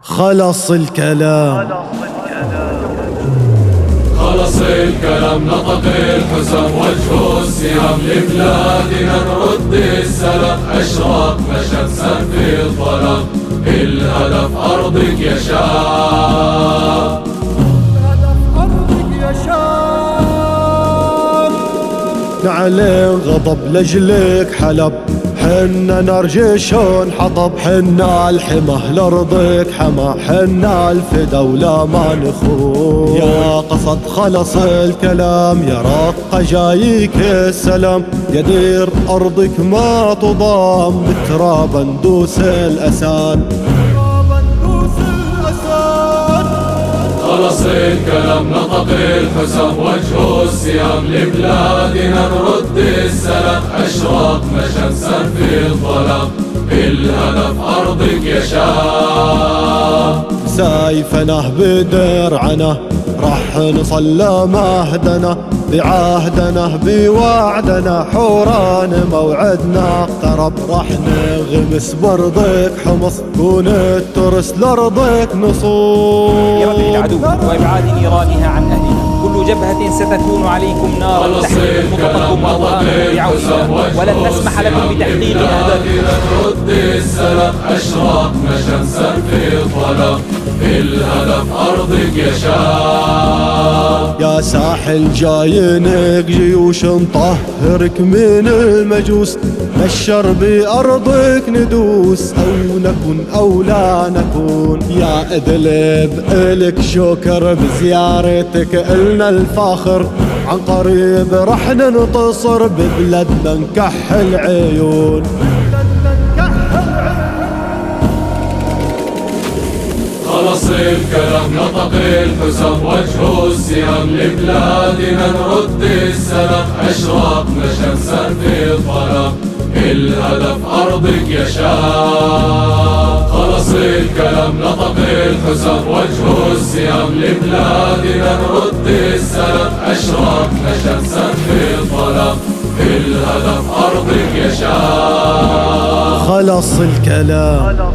خلص الكلام خلص الكلام نطق الحسام وجه السهام لبلادنا نرد السلام أشراق شمسا في الظلام الهدف أرضك يا شام الهدف أرضك يا شام نعلن غضب لجلك حلب حنا نرجشون حطب حنا الحمى لأرضك حما حنا الفدا ولا ما نخون يا قصد خلص الكلام يا رق جايك السلام يا دير أرضك ما تضام بترابا ندوس الأسان خلص الكلام نطق الحسام وجه السهام لبلادنا نرد السلام أشرقنا شمسا في الظلام الهدف أرضك يا شام سيفنا بدرعنا راح نصلى مهدنا بعهدنا بوعدنا حوران موعدنا اقترب راح نغمس برضك حمص كون الترس لارضك نصور يرد العدو وابعاد نيرانها عن اهلها كل جبهة ستكون عليكم نارا تحرق خططكم وأرهابكم بعون الله ولن نسمح لكم بتحقيق أهدافكم. نرد السلام أشرقنا شمسا في الظلام الهدف أرضك يا شام يا ساحل جاينك جيوش نطهرك من المجوس بشر بأرضك ندوس أو نكن أو لا نكون يا إدلب إلك شكر بزيارتك إلنا الفاخر عن قريب رح ننتصر ببلدنا نكحل عيون خلص الكلام نطق الحسام وجه السهام لبلادنا نرد السلام أشرقنا شمسا في الظلام الهدف أرضك يا شام خلص الكلام نطق الحسام وجه السهام لبلادنا نرد السلام أشرقنا شمسا في الظلام الهدف أرضك يا شام خلص الكلام